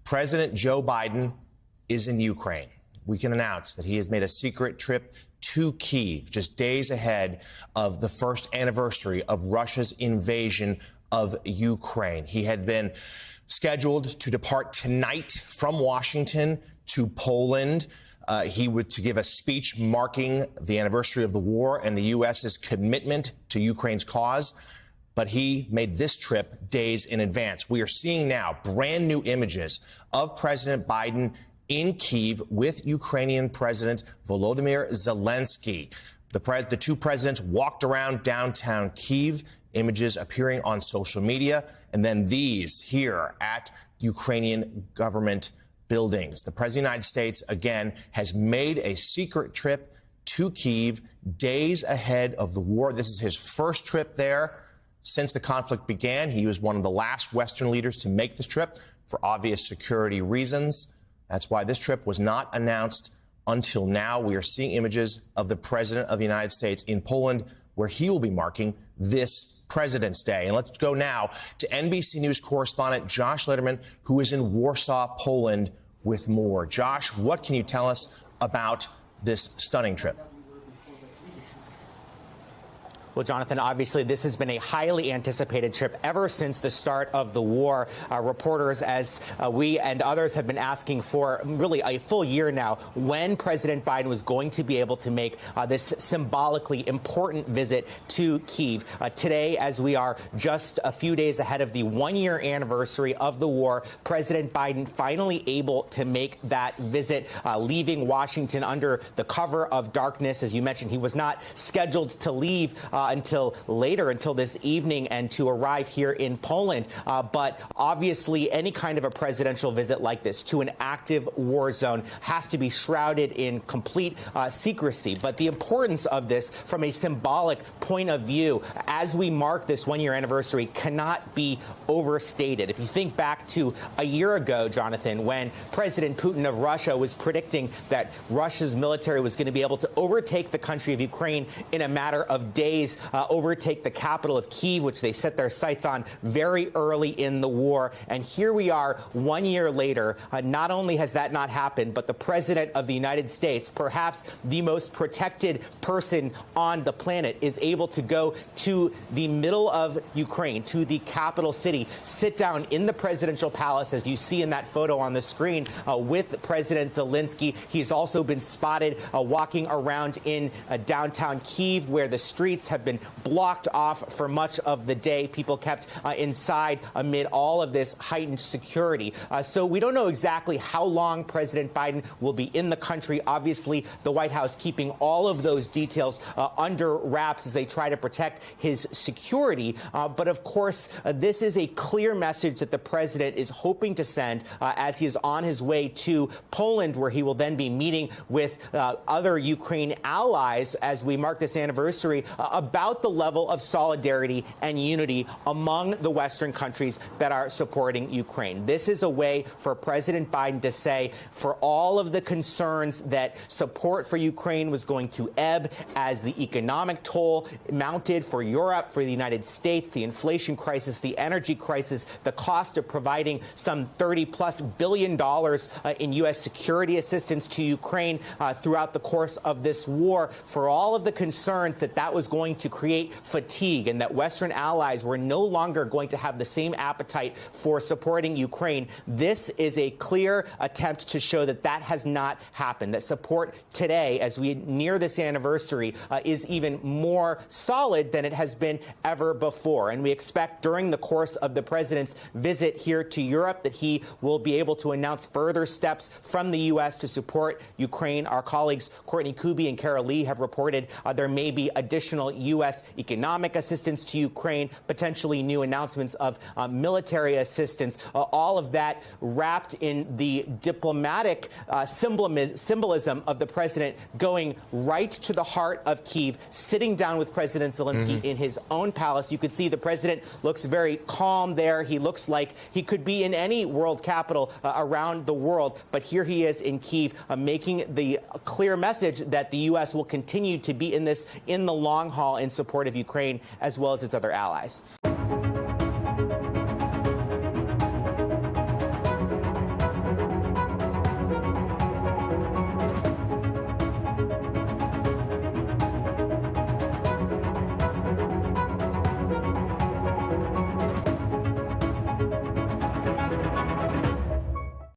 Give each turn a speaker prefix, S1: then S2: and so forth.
S1: President Joe Biden is in Ukraine. We can announce that he has made a secret trip to Kyiv just days ahead of the first anniversary of Russia's invasion of Ukraine. He had been scheduled to depart tonight from Washington to Poland. He would to give a speech marking the anniversary of the war and the U.S.'s commitment to Ukraine's cause. But he made this trip days in advance. We are seeing now brand new images of President Biden in Kyiv with Ukrainian President Volodymyr Zelensky. The two presidents walked around downtown Kyiv, images appearing on social media, and then these here at Ukrainian government buildings. The President of the United States, again, has made a secret trip to Kyiv days ahead of the war. This is his first trip there since the conflict began. He was one of the last Western leaders to make this trip for obvious security reasons. That's why this trip was not announced until now. We are seeing images of the President of the United States in Poland, where he will be marking this President's Day. And let's go now to NBC News correspondent Josh Lederman, who is in Warsaw, Poland, with more. Josh, what can you tell us about this stunning trip?
S2: Well, Jonathan, obviously this has been a highly anticipated trip ever since the start of the war. Reporters, as we and others have been asking for really a full year now, when President Biden was going to be able to make this symbolically important visit to Kyiv. Today, as we are just a few days ahead of the one-year anniversary of the war, President Biden finally able to make that visit, leaving Washington under the cover of darkness. As you mentioned, he was not scheduled to leave until later, until this evening, and to arrive here in Poland. But obviously, any kind of a presidential visit like this to an active war zone has to be shrouded in complete secrecy. But the importance of this from a symbolic point of view, as we mark this one-year anniversary, cannot be overstated. If you think back to a year ago, Jonathan, when President Putin of Russia was predicting that Russia's military was going to be able to overtake the country of Ukraine in a matter of days, overtake the capital of Kyiv, which they set their sights on very early in the war. And here we are 1 year later. Not only has that not happened, but the President of the United States, perhaps the most protected person on the planet, is able to go to the middle of Ukraine, to the capital city, sit down in the presidential palace, as you see in that photo on the screen, with President Zelensky. He's also been spotted walking around in downtown Kyiv, where the streets have been blocked off for much of the day. People kept inside amid all of this heightened security. So we don't know exactly how long President Biden will be in the country. Obviously, the White House keeping all of those details under wraps as they try to protect his security. But of course, this is a clear message that the president is hoping to send as he is on his way to Poland, where he will then be meeting with other Ukraine allies as we mark this anniversary, about the level of solidarity and unity among the Western countries that are supporting Ukraine. This is a way for President Biden to say, for all of the concerns that support for Ukraine was going to ebb as the economic toll mounted for Europe, for the United States, the inflation crisis, the energy crisis, the cost of providing some $30+ billion in U.S. security assistance to Ukraine throughout the course of this war, for all of the concerns that that was going to create fatigue and that Western allies were no longer going to have the same appetite for supporting Ukraine. This is a clear attempt to show that that has not happened, that support today, as we near this anniversary, is even more solid than it has been ever before. And we expect during the course of the president's visit here to Europe that he will be able to announce further steps from the U.S. to support Ukraine. Our colleagues Courtney Kuby and Kara Lee have reported there may be additional U.S. economic assistance to Ukraine, potentially new announcements of military assistance, all of that wrapped in the diplomatic symbolism of the president going right to the heart of Kyiv, sitting down with President Zelensky in his own palace. You could see the president looks very calm there. He looks like he could be in any world capital around the world, but here he is in Kyiv, making the clear message that the U.S. will continue to be in this in the long haul in support of Ukraine as well as its other allies.